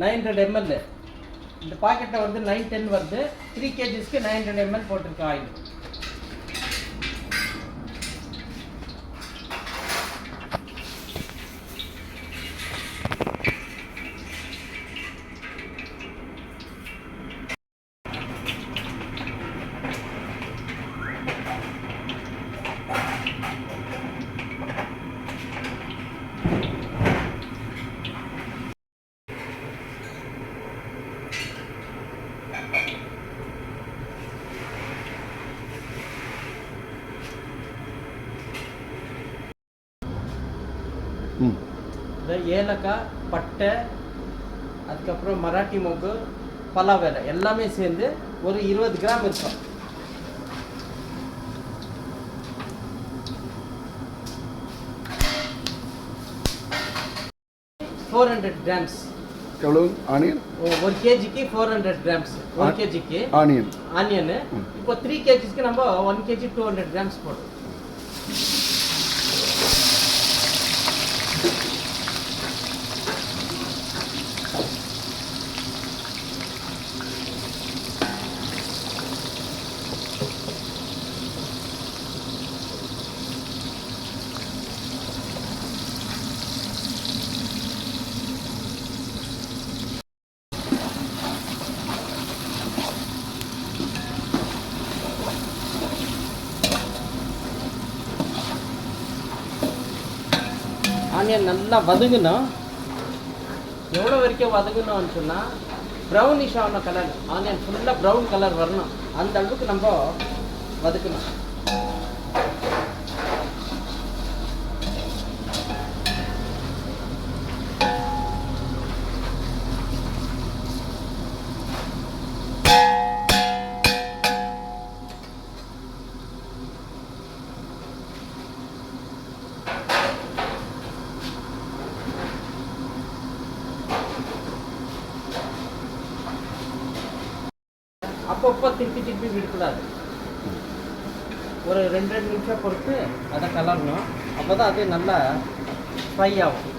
900 ml. இந்த பாக்கெட்டில் வந்து 910 வருது. 3 kgsக்கு 900 ml போட்டிருக்கு ஆயில். இந்த ஏலக்காய், பட்டை, அதுக்கப்புறம் மராட்டி மொக்கு, பலாவேலை எல்லாமே சேர்ந்து ஒரு 20 கிராம் இருக்கும். 400 கிராம்ஸ். எவ்வளவு ஆனியன்? 1 kgக்கு 400 கிராம்ஸ். 1 kgக்கு ஆனியன். இப்போ 3 kgsக்கு நம்ம 1 kg 200 கிராம்ஸ் போடுறோம். ஆனியன் நல்லா வதங்கணும். எவ்வளோ வரைக்கும் வதங்கணும்னு சொன்னால் ப்ரௌனிஷ் ஆன கலர், ஆனியன் ஃபுல்லாக ப்ரௌன் கலர் வரணும். அந்த அளவுக்கு நம்ம வதக்கணும். அப்பப்போ திருப்பி விடக்கூடாது. ஒரு 2 நிமிஷம் பொறுத்து அதை கலரணும். அப்போ தான் அது நல்லா ஃப்ரை ஆகும்.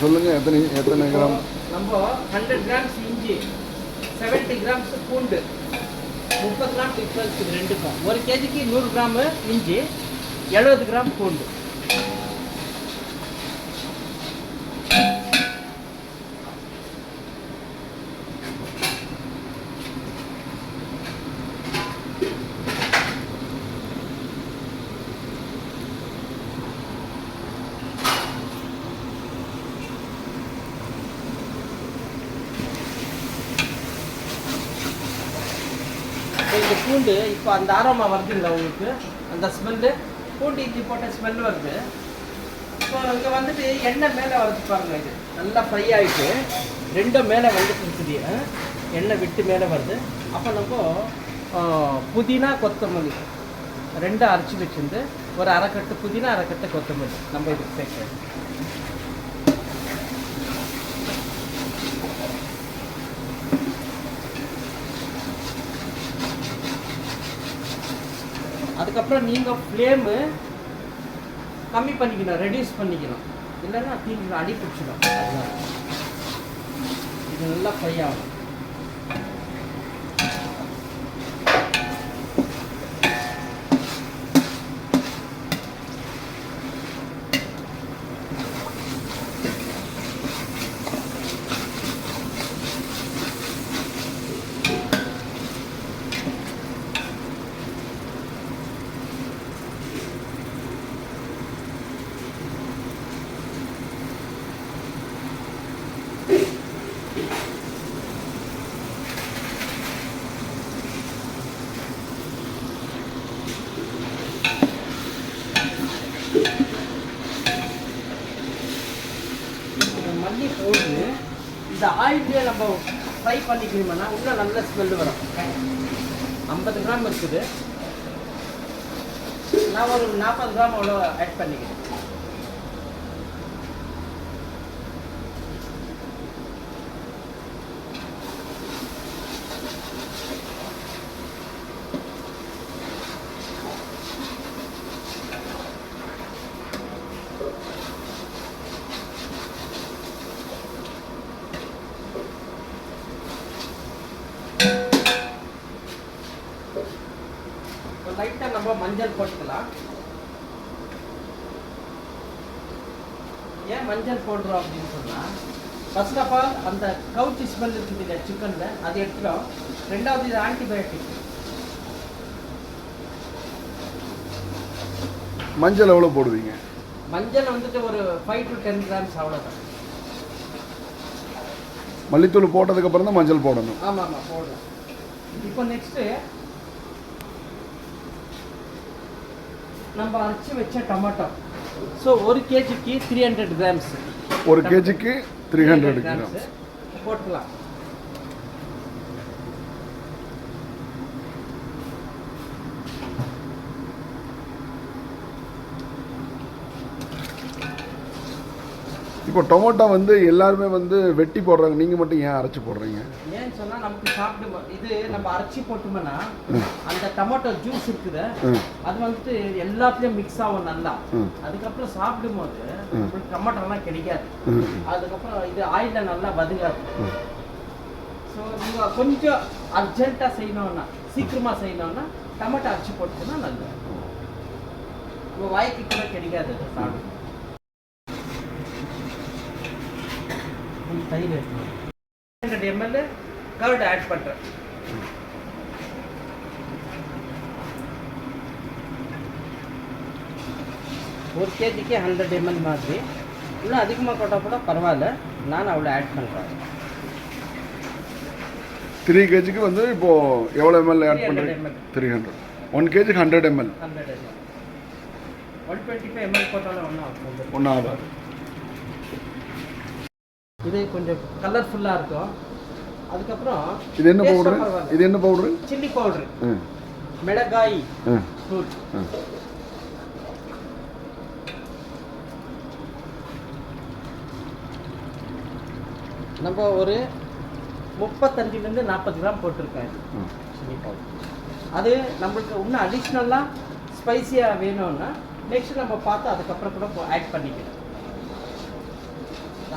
சொல்லுங்க, எத்தனை கிராம்? நம்ம 100 கிராம்ஸ் இஞ்சி, 70 கிராம்ஸ் பூண்டு, 30 கிராம் டிஃபரன்ஸ் இது ரெண்டுக்கும். 1 kgக்கு 100 கிராம் இஞ்சி, 70 கிராம் பூண்டு. இந்த பூண்டு இப்போ அந்த ஆரோமா வருதுங்களா உங்களுக்கு? அந்த ஸ்மெல்லு, பூண்டு இஞ்சி போட்ட ஸ்மெல் வருது. இப்போ இங்கே வந்துட்டு எண்ணெய் மேலே வருது பாருங்க. இது நல்லா ஃப்ரை ஆகிட்டு ரெண்டும் மேலே வந்துட்டு இருக்குது. எண்ணெய் விட்டு மேலே வருது. அப்போ நம்ம புதினா, கொத்தமல்லி ரெண்டும் அரைச்சி வச்சுருந்து ஒரு அரைக்கட்டு புதினா, அரைக்கட்டு கொத்தமல்லி நம்ம இதுக்கு சேர்க்கணும். அதுக்கப்புறம் நீங்கள் ஃப்ளேமு கம்மி பண்ணிக்கணும், ரெடியூஸ் பண்ணிக்கணும். இல்லைன்னா தீஞ்சு அடி பிடிச்சிடும். இது நல்லா ஃப்ரை ஆகும். மல்லி போட்டு இந்த ஆயிலே நம்ம ஃப்ரை பண்ணிக்கணும்னா இன்னும் நல்ல ஸ்மெல்லு வரும். 50 கிராம் இருக்குது. நான் ஒரு 40 கிராம் அவ்வளோ ஆட் பண்ணிக்கிறேன். லைட்டாக நம்ம மஞ்சள் போட்டுக்கலாம். ஏன் மஞ்சள் போடுறோம் அப்படின்னு சொன்னால், ஃபர்ஸ்ட் ஆஃப் ஆல் அந்த கவுச்சி ஸ்மெல் இருக்குது இல்லையா சிக்கனில், அது எடுத்துடும். ரெண்டாவது இது ஆன்டிபயோட்டிக். மஞ்சள் எவ்வளோ போடுவீங்க? மஞ்சள் வந்துட்டு ஒரு 5 to 10 grams அவ்வளோதான். மல்லித்தூள் போட்டதுக்கப்புறம் தான் மஞ்சள் போடணும். ஆமாம் ஆமாம் போடலாம். இப்போ நெக்ஸ்ட்டு நம்ம அரைச்சி வச்ச டொமேட்டோ. So 1 kgக்கு 300 grams. 1 kgக்கு 300 grams போட்டுக்கலாம். இப்போ டொமேட்டோ வந்து எல்லாருமே வந்து வெட்டி போடுறாங்க, நீங்கள் மட்டும் ஏன் அரைச்சி போடுறீங்க? ஏன்னு சொன்னால் நமக்கு சாப்பிடும் இது நம்ம அரைச்சி போட்டோம்னா அந்த டொமேட்டோ ஜூஸ் இருக்குது, அது வந்துட்டு எல்லாத்துலேயும் மிக்ஸ் ஆகும் நல்லா. அதுக்கப்புறம் சாப்பிடும்போது உங்களுக்கு டொமேட்டோலாம் கிடைக்காது. அதுக்கப்புறம் இது ஆயிலில் நல்லா வதங்காது. ஸோ நீங்கள் கொஞ்சம் அர்ஜென்ட்டாக செய்யணும்னா, சீக்கிரமாக செய்யணும்னா டொமேட்டோ அரைச்சி போட்டுன்னா நல்லது. உங்கள் வாய்க்கு கூட கிடைக்காது அது சாப்பிடும். தயிர் 100 ml கர்ட் ஆட் பண்ணுறேன். ஒரு கேஜிக்கு 100 ml மாதிரி. இன்னும் அதிகமாக போட்டால் கூட பரவாயில்ல, நான் அவ்வளோ ஆட் பண்ணுறேன். 3 kgக்கு வந்து இப்போது எவ்வளோ ml ஆட் பண்ணுறீங்க? 300. 1 kgக்கு 100 ml. 125 ml போட்டாலும் ஒன்றும் ஆகாது. இது கொஞ்சம் கலர்ஃபுல்லாக இருக்கும். அதுக்கப்புறம் இது என்ன பவுடரு? இது என்ன பவுடரு? சில்லி பவுடரு, மிளகாய் தூள். நம்ம ஒரு 35 to 40 கிராம் போட்டிருக்கேன் சில்லி பவுடர். அது நம்மளுக்கு இன்னும் அடிஷ்னலாக ஸ்பைசியாக வேணும்னா நெக்ஸ்ட் நம்ம பார்த்து அதுக்கப்புறம் கூட ஆட் பண்ணிக்கலாம்.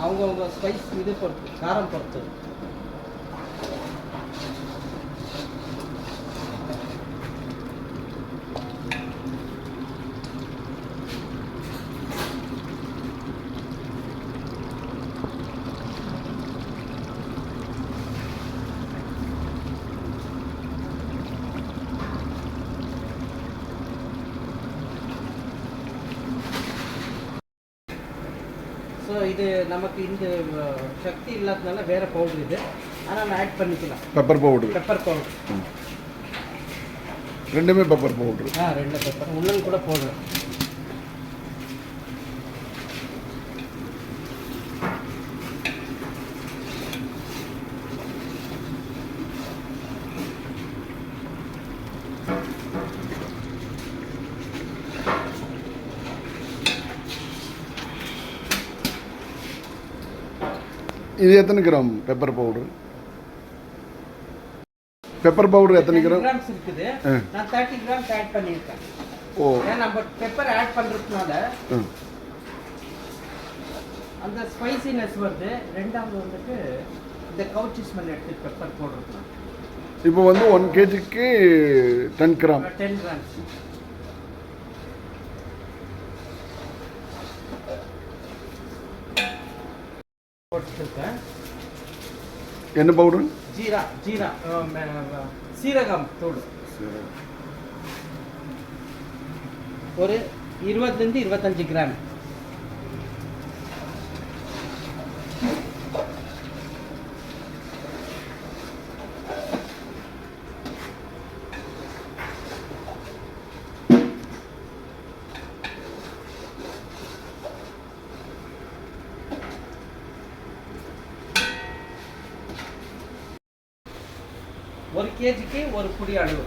அவங்கவுங்க ஸ்பைஸ் இது பொறுத்து, காரம் பொறுத்து. ஸோ இது நமக்கு இந்த சக்தி இல்லாததுனால வேறு பவுடர் இது, ஆனால் நான் ஆட் பண்ணிக்கலாம். Pepper powder. பெப்பர் பவுடர் ரெண்டுமே பெப்பர் பவுடர். 2 பெப்பர் உள்ளன் கூட போடுறேன். இது எத்தனை gram pepper powder? Pepper powder எத்தனை கிராம் இருக்குது? நான் 30 grams ஆட் பண்ணியிருக்கேன். ஓ, ஏன்னா நம்ம பெப்பர் ஆட் பண்ணுறதுனால அந்த ஸ்பைசினஸ் வருது. ரெண்டாவது வந்துட்டு இந்த கவுச்சி ஸ்மெல் எடுத்து பெப்பர் போடுறதுனால. இப்போ வந்து 1 kgக்கு 10 கிராம். 10 grams. போட்டுருக்கேன். என்ன பவுடர்? ஜீரா சீரகம் தூள் ஒரு 20 to 25 கிராம். ஒரு கேஜிக்கு ஒரு புடி அளவு.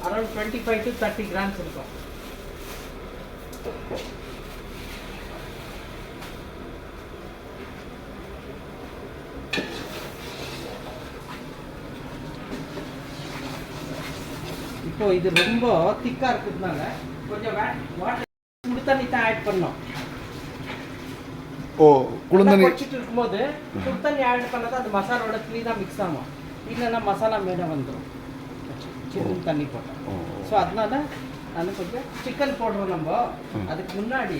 அரௌண்ட் 25 to 30 grams இருக்கும். இப்போ இது ரொம்ப திக்கா இருக்கிறதுனால கொஞ்சம் வாட்டர் சுடு தண்ணி தான் ஆட் பண்ணோம். ஓ, குளிர்ந்தண்ணி வச்சிட்டு இருக்கும்போது சுடு தண்ணி ஆட் பண்ணாதான் அந்த மசாலாவோட க்ளீனாக மிக்ஸ் ஆகும். இல்லைன்னா மசாலா மேலே வந்துடும் சிக்கன் தண்ணி போட்டேன். ஸோ அதனால நான் கொஞ்சம் சிக்கன் போடுறோம் நம்ம அதுக்கு முன்னாடி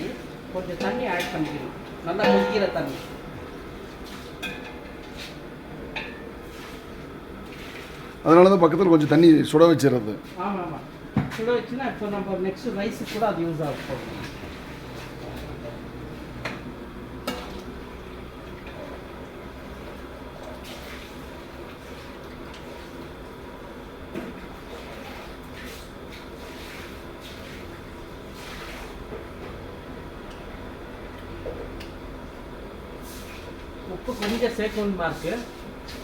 கொஞ்சம் தண்ணி ஆட் பண்ணிக்கணும், நல்லா கொதிக்கிற தண்ணி. அதனால தான் பக்கத்தில் கொஞ்சம் தண்ணி சுட வச்சிடுறது. ஆமாம் ஆமாம், சுட வச்சுன்னா இப்போ நம்ம நெக்ஸ்ட் ரைஸுக்கு கூட அது யூஸ் ஆகும். உப்பு கொஞ்சம் சேர்க்கணுமா இருக்கு,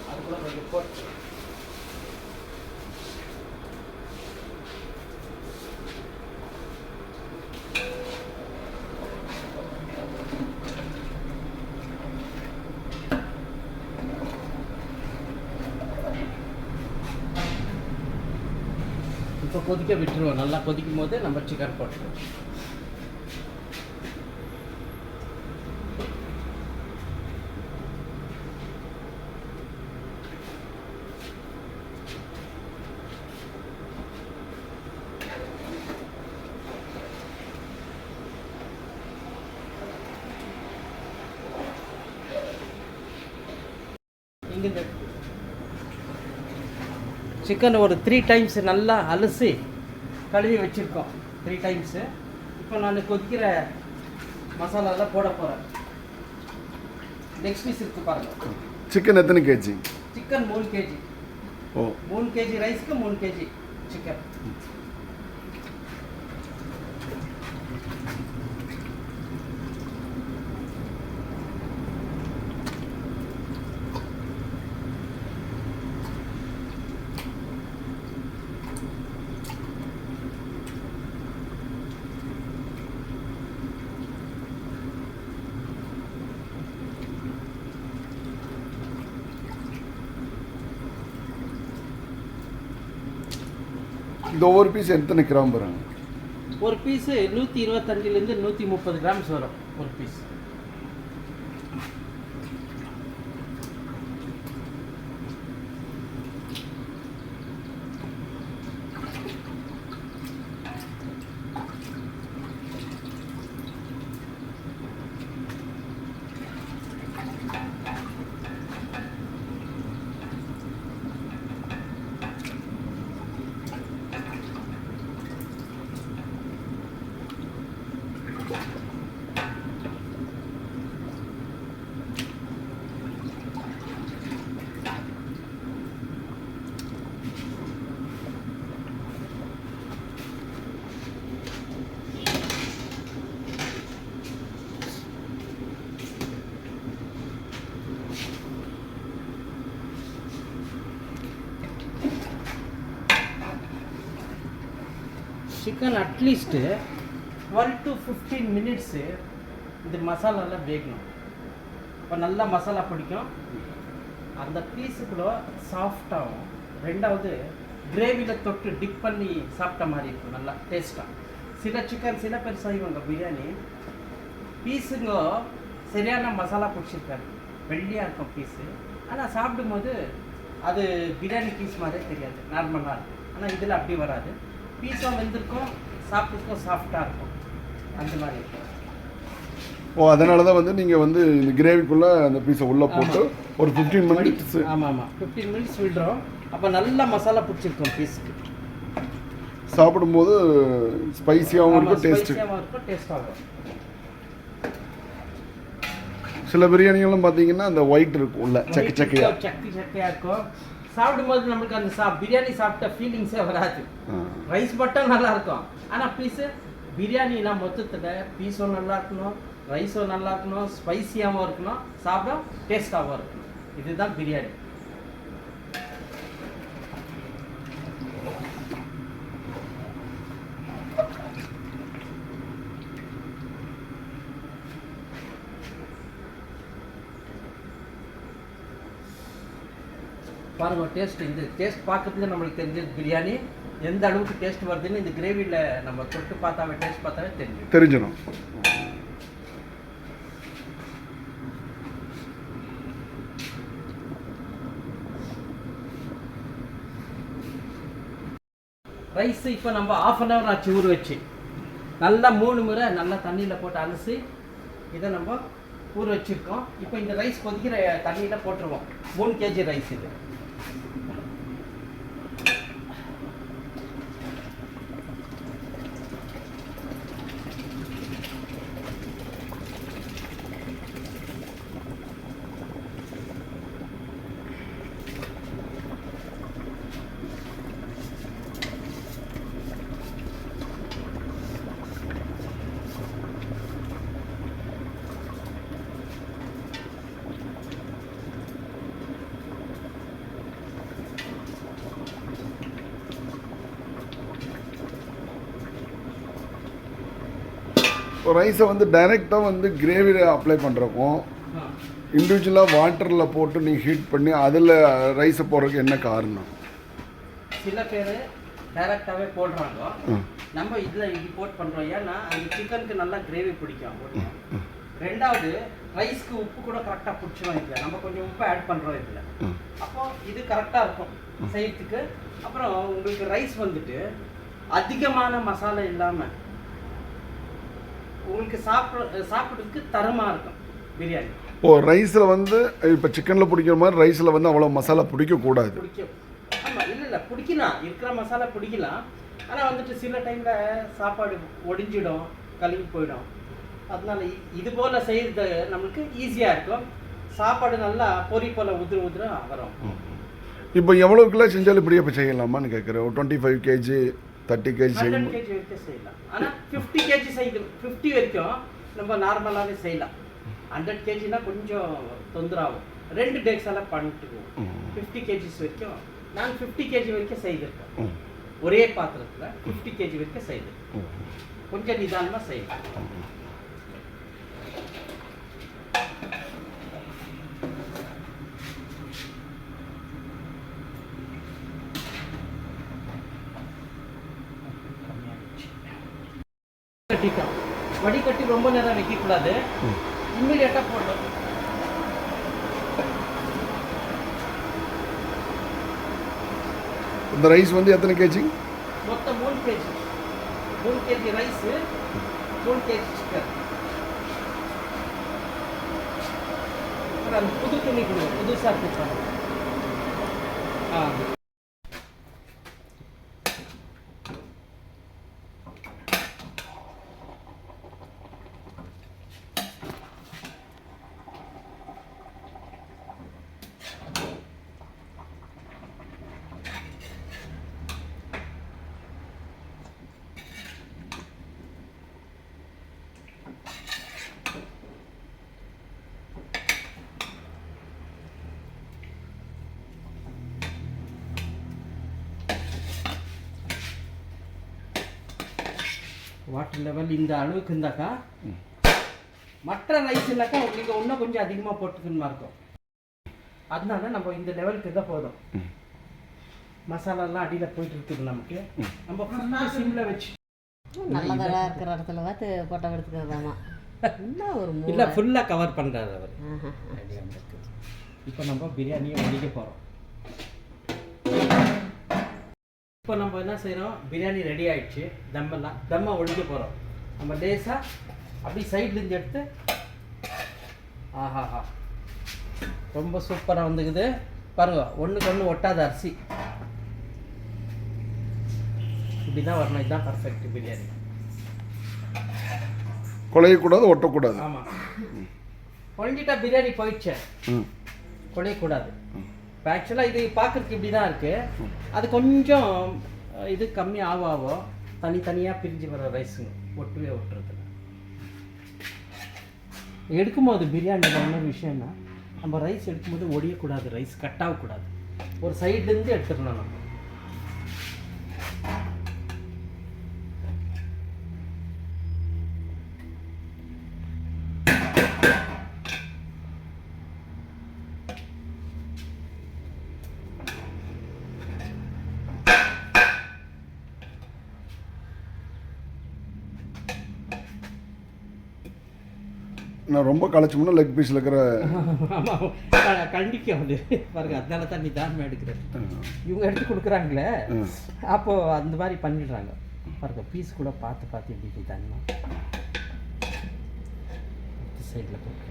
அது கூட கொஞ்சம் போட்டு. இப்போ கொதிக்க விட்டுருவோம், நல்லா கொதிக்கும் போது நம்ம சிக்கன் போட்டுருவோம். இங்கே சிக்கன் ஒரு 3 டைம்ஸ் நல்லா அலசி கழுவி வச்சுருக்கோம், 3 டைம்ஸு. இப்போ நான் கொதிக்கிற மசாலாலாம் போட போகிறேன். நெக்ஸ்ட் பீஸ் இருக்கு பாருங்கள். சிக்கன் எத்தனை கேஜி? Chicken 3 kg. ஓ, 3 kg ரைஸ்க்கு 3 kg சிக்கன். இந்த ஒவ்வொரு பீஸ் எத்தனை கிராம் வரும்? ஒரு பீஸு 125லேருந்து 130 கிராம்ஸ் வரும் ஒரு piece. Chicken at least 12 to 15 minutes இந்த மசாலாலாம் வேகணும். இப்போ நல்லா மசாலா பிடிக்கும், அந்த பீஸுக்குள்ளே சாஃப்டாகும். ரெண்டாவது கிரேவியில் தொட்டு டிப் பண்ணி சாப்பிட்ட மாதிரி இருக்கும், நல்லா டேஸ்ட்டாக. சில சிக்கன் சில பேர் செய்வாங்க பிரியாணி, பீஸுங்க சரியான மசாலா பிடிச்சிருக்காரு, வெள்ளையாக இருக்கும் பீஸு. ஆனால் சாப்பிடும்போது அது பிரியாணி பீஸ் மாதிரியே தெரியாது, நார்மலாக இருக்கும். ஆனால் இதில் அப்படி வராது, பீஸும் வெந்திருக்கும், சாப்பிட்றதுக்கும் சாஃப்டாக இருக்கும், அந்த மாதிரி இருக்கும். ஓ, அதனால தான் வந்து நீங்கள் வந்து இந்த கிரேவிக்குள்ளே அந்த பீஸை உள்ளே போட்டு ஒரு 15 மினிட்ஸ். ஆமாம் ஆமாம், 15 மினிட்ஸ் விடுறோம். அப்போ நல்லா மசாலா பிடிச்சிருக்கோம் பீஸுக்கு. சாப்பிடும்போது ஸ்பைசியாகவும் இருக்கும், டேஸ்ட்டாகவும் இருக்கும், டேஸ்ட்டாகும். சில பிரியாணிகளும் பார்த்தீங்கன்னா அந்த ஒயிட் இருக்கும், உள்ள சக்கை சக்கையாக இருக்கும். சாப்பிடும்போது நம்மளுக்கு அந்த பிரியாணி சாப்பிட்ட ஃபீலிங்ஸே வராது. ரைஸ் மட்டும் நல்லா இருக்கும், ஆனால் பீஸு பிரியாணினா மொத்தத்தில் பீஸும் நல்லா இருக்கணும், ரைஸும் நல்லா இருக்கணும், ஸ்பைசியாகவும் இருக்கணும், சாப்பிட டேஸ்ட்டாகவும் இருக்கணும். இதுதான் பிரியாணி. பாருங்க டேஸ்ட், இந்த டேஸ்ட் பார்க்கறதுக்கு நம்மளுக்கு தெரிஞ்சது பிரியாணி எந்த அளவுக்கு டேஸ்ட் வருதுன்னு இந்த கிரேவியில் நம்ம தொட்டு பார்த்தாவே டேஸ்ட் பார்த்தாவே தெரிஞ்சிடும். ரைஸ் இப்போ நம்ம 1/2 hour ஆச்சு ஊற வச்சு நல்லா 3 முறை நல்லா தண்ணியில் போட்டு அலசி இதை நம்ம ஊற வச்சுருக்கோம். இப்போ இந்த ரைஸ் கொதிக்கிற தண்ணியில் போட்டுருவோம். 3 kg ரைஸ் இது. ரைஸை வந்து டைரெக்டாக வந்து கிரேவியில் அப்ளை பண்ணுறக்கும் இண்டிவிஜுவலாக வாட்டரில் போட்டு நீங்கள் ஹீட் பண்ணி அதில் ரைஸை போடுறதுக்கு என்ன காரணம்? சில பேர் டைரெக்டாகவே போடுறாங்க. நம்ம இதில் இது போட் பண்ணுறோம். ஏன்னா அந்த சிக்கனுக்கு நல்லா கிரேவி பிடிக்கும். ரெண்டாவது ரைஸ்க்கு உப்பு கூட கரெக்டாக பிடிச்சிடும். இதில் நம்ம கொஞ்சம் உப்பு ஆட் பண்ணுறோம் இதில். அப்போ இது கரெக்டாக இருக்கும் செய்யறதுக்கு. அப்புறம் உங்களுக்கு ரைஸ் வந்துட்டு அதிகமான மசாலா இல்லாமல் உங்களுக்கு சாப்பிட்றதுக்கு தரமாக இருக்கும் பிரியாணி. ரைஸில் வந்து இப்போ சிக்கனில் பிடிக்கிற மாதிரி ரைஸில் வந்து அவ்வளோ மசாலா பிடிக்கக்கூடாது. ஆமாம், இல்லை பிடிக்கலாம், இருக்கிற மசாலா பிடிக்கலாம். ஆனால் வந்துட்டு சில டைமில் சாப்பாடு ஒடிஞ்சிடும், கழுவி போயிடும். அதனால இது போல் செய்கிறது நம்மளுக்கு ஈஸியாக இருக்கும். சாப்பாடு நல்லா பொறி போல் உதிர வரும். இப்போ எவ்வளோ கிலோ செஞ்சாலும் இப்படியே இப்போ செய்யலாமான்னு கேட்குறேன். 25 kg 30 kg 100 kg வரைக்கும் செய்யலாம். ஆனால் 50 kg செய்து 50 வரைக்கும் நம்ம நார்மலாகவே செய்யலாம். 100 kgனா கொஞ்சம் தொந்தராகும். 2 டேக்ஸ் எல்லாம் பண்ணிட்டுக்குவோம். 50 kg வரைக்கும் நான் 50 kg வரைக்கும் செய்திருக்கேன். ஒரே பாத்திரத்தில் 50 kg வரைக்கும் செய்திருக்கேன். கொஞ்சம் நிதானமாக செய்யலாம். வடிகட்டி ரொம்ப நேரம் வைக்கக்கூடாது. இம்மிடியேட்டாக போடணும். இந்த ரைஸ் வந்து எத்தனை கேஜி? மொத்தம் 3 kg. 3 kg rice, 3 kg chicken. புது துணி கொடுங்க, புதுசாக கொடுப்பாங்க. வாட்டர் லெவல் இந்த அளவுக்கு இருந்தாக்கா, மற்ற ரைஸ்னாக்கா உங்களுக்கு இன்னும் கொஞ்சம் அதிகமாக போட்டுக்கணுமா இருக்கும். அதனால நம்ம இந்த லெவலுக்கு தான் போதும். மசாலாலாம் அடியில் போயிட்டு இருக்குது நமக்கு. நம்ம ஃபுல்லாக சிம்மில் வச்சு நல்லதாக இருக்கிற இடத்துல பார்த்து போட்டோ எடுத்துக்கிறதாமா. இல்லை, ஃபுல்லாக கவர் பண்ணுறாரு அவர். இப்போ நம்ம பிரியாணியை ஒழிக்க போகிறோம். இப்போ நம்ம என்ன செய்கிறோம், பிரியாணி ரெடி ஆகிடுச்சு. தம்மை ஒழிக்க போகிறோம். நம்ம லேசாக அப்படி சைட்லேருந்து எடுத்து ஆஹாஹா ரொம்ப சூப்பராக வந்துக்குது பாருங்க. ஒன்றுக்கு ஒன்று ஒட்டாத அரிசி இப்படி தான் வரணும். இதுதான் பர்ஃபெக்ட் பிரியாணி. குழையக்கூடாது, ஒட்டக்கூடாது. ஆமாம், குழஞ்சிட்டா பிரியாணி போயிடுச்சு. குழையக்கூடாது. இப்போ ஆக்சுவலாக இது பார்க்குறதுக்கு இப்படி தான் இருக்குது. அது கொஞ்சம் இது கம்மி ஆகும். தனித்தனியாக பிரிஞ்சு வர ரைஸுங்க ஒட்டுவே ஒட்டுறதுல. எடுக்கும்போது பிரியாணியில் இன்னொரு விஷயம்னா, நம்ம ரைஸ் எடுக்கும்போது ஒடியக்கூடாது, ரைஸ் கட் ஆகக்கூடாது. ஒரு சைட்லேருந்து எடுத்துடணும் நம்ம. நான் ரொம்ப களைச்சோம்னா லெக் பீஸில் இருக்கிற ஆமாம் கண்டிக்கும் அது பாருங்க, அதனால தான் நிதானமாக எடுக்கிறது. இவங்க எடுத்து கொடுக்குறாங்களே, அப்போது அந்த மாதிரி பண்ணிடுறாங்க பாருங்க. பீஸ் கூட பார்த்து பார்த்து எப்படி நிதானமாக சைடில் போட்டு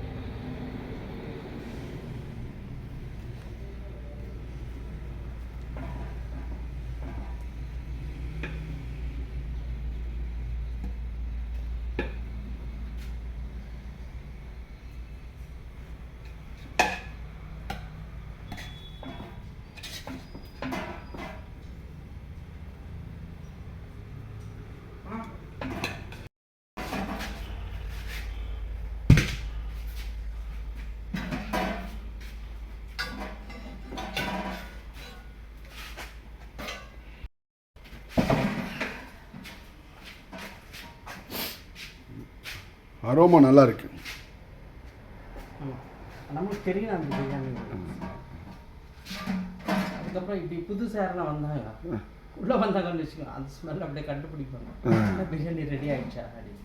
அரோமா நல்லா இருக்கு. நமக்கு தெரியும் அந்த பிரியாணி. அதுக்கப்புறம் இப்படி புதுசாக யாருன்னா வந்தாங்க, உள்ளே வந்தாங்கன்னு வச்சுக்கோங்க, அந்த ஸ்மெல் அப்படியே கண்டுபிடிப்பாங்க பிரியாணி ரெடி ஆகிடுச்சா அப்படின்னு.